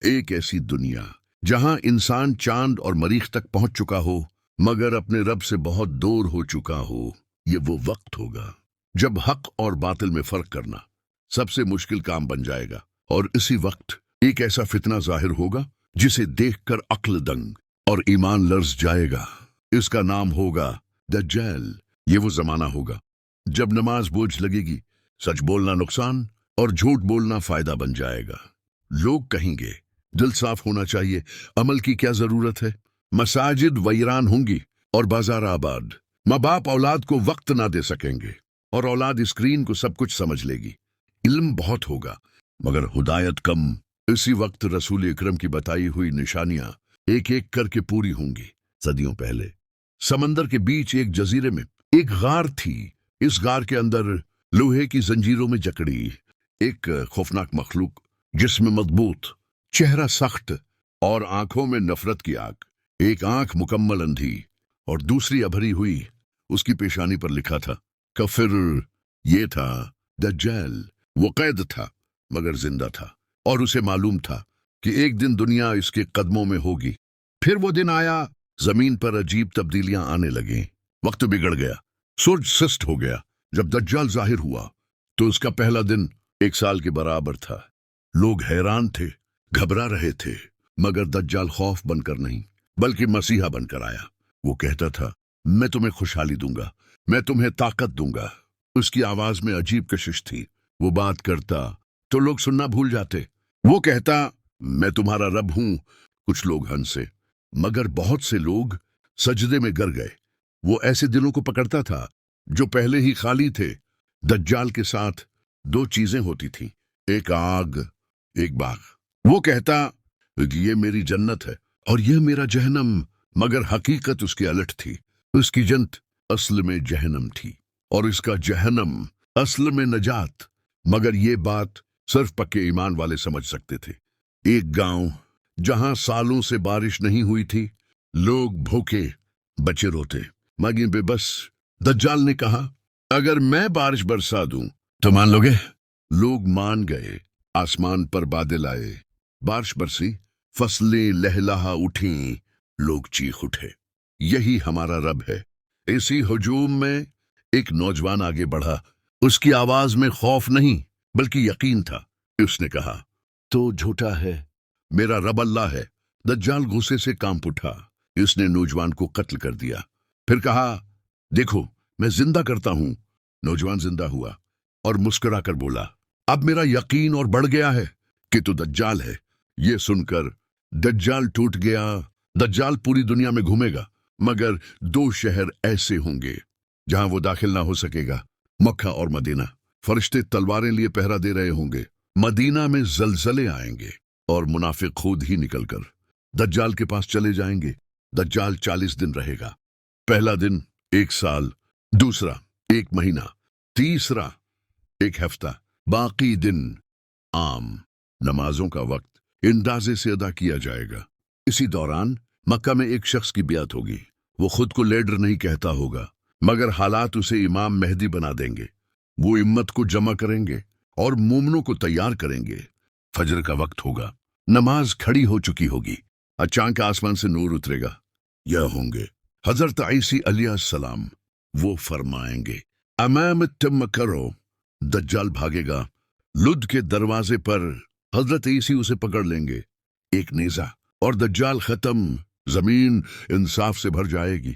ایک ایسی دنیا جहां इंसान चांद और मरीख तक पहुंच चुका हो मगर अपने रब से बहुत दूर हो चुका हो। ये वो वक्त होगा जब हक और बातिल में फर्क करना सबसे मुश्किल काम बन जाएगा, और इसी वक्त एक ऐसा फितना जाहिर होगा जिसे देखकर अक्ल दंग और ईमान लर्ज जाएगा। इसका नाम होगा दज्जाल। ये वो जमाना होगा जब नमाज बोझ लगेगी, सच बोलना नुकसान और झूठ बोलना फायदा बन जाएगा। लोग कहेंगे दिल साफ होना चाहिए, अमल की क्या जरूरत है। मसाजिद वैरान होंगी और बाजार आबाद। माँ बाप औलाद को वक्त ना दे सकेंगे और औलाद स्क्रीन को सब कुछ समझ लेगी। इल्म बहुत होगा मगर हुदायत कम। इसी वक्त रसूल इकरम की बताई हुई निशानियां एक एक करके पूरी होंगी। सदियों पहले समंदर के बीच एक जजीरे में एक गार थी। इस गार के अंदर लोहे की जंजीरों में जकड़ी एक खौफनाक मखलूक, जिसमें मजबूत, चेहरा सख्त और आंखों में नफरत की आग। एक आंख मुकम्मल अंधी और दूसरी अभरी हुई। उसकी पेशानी पर लिखा था कफिर। ये था दज्जाल। वो कैद था मगर जिंदा था और उसे मालूम था कि एक दिन दुनिया इसके कदमों में होगी। फिर वो दिन आया, जमीन पर अजीब तब्दीलियां आने लगी। वक्त बिगड़ गया, सूरज सुस्त हो गया। जब दज्जाल जाहिर हुआ तो उसका पहला दिन एक साल के बराबर था। लोग हैरान थे, घबरा रहे थे, मगर दज्जाल खौफ बनकर नहीं बल्कि मसीहा बनकर आया। वो कहता था मैं तुम्हें खुशहाली दूंगा, मैं तुम्हें ताकत दूंगा। उसकी आवाज में अजीब कशिश थी। वो बात करता तो लोग सुनना भूल जाते। वो कहता मैं तुम्हारा रब हूं। कुछ लोग हंसे मगर बहुत से लोग सजदे में गिर गए। वो ऐसे दिलों को पकड़ता था जो पहले ही खाली थे। दज्जाल के साथ दो चीजें होती थीं, एक आग, एक बाग। वो कहता कि ये मेरी जन्नत है और यह मेरा जहन्नम, मगर हकीकत उसकी अलट थी। उसकी जन्नत असल में जहन्नम थी और इसका जहन्नम असल में नजात। मगर ये बात सिर्फ पक्के ईमान वाले समझ सकते थे। एक गांव जहां सालों से बारिश नहीं हुई थी, लोग भूखे बचे रोते, मगर बेबस। दज्जाल ने कहा अगर मैं बारिश बरसा दूं तो मान लोगे? लोग मान गए। आसमान पर बादल आए, बारिश बरसी, फसलें लहलहा उठी, लोग चीख उठे यही हमारा रब है। इसी हुजूम में एक नौजवान आगे बढ़ा। उसकी आवाज में खौफ नहीं बल्कि यकीन था। उसने कहा तो झूठा है, मेरा रब अल्लाह है। दज्जाल गुस्से से कांप उठा। इसने नौजवान को कत्ल कर दिया। फिर कहा देखो मैं जिंदा करता हूं। नौजवान जिंदा हुआ और मुस्कुराकर बोला अब मेरा यकीन और बढ़ गया है कि तू दज्जाल है। ये सुनकर दज्जाल टूट गया। दज्जाल पूरी दुनिया में घूमेगा मगर दो शहर ऐसे होंगे जहां वो दाखिल ना हो सकेगा, मक्का और मदीना। फरिश्ते तलवारें लिए पहरा दे रहे होंगे। मदीना में जलजले आएंगे और मुनाफिक खुद ही निकलकर दज्जाल के पास चले जाएंगे। दज्जाल 40 दिन रहेगा। पहला दिन एक साल, दूसरा एक महीना, तीसरा एक हफ्ता, बाकी दिन आम। नमाजों का वक्त अंदाजे से अदा किया जाएगा। इसी दौरान मक्का में एक शख्स की बियात होगी। वो खुद को लीडर नहीं कहता होगा मगर हालात उसे इमाम मेहदी बना देंगे। वो इम्मत को जमा करेंगे और मोमनों को तैयार करेंगे। फजर का वक्त होगा, नमाज खड़ी हो चुकी होगी। अचानक आसमान से नूर उतरेगा। यह होंगे हजरत ईसा अलैहिस्सलाम। वो फरमाएंगे अमाम तुम करो। दज्जाल भागेगा। लुद के दरवाजे पर हजरत ईसा उसे पकड़ लेंगे। एक नेजा और दज्जाल खत्म। जमीन इंसाफ से भर जाएगी।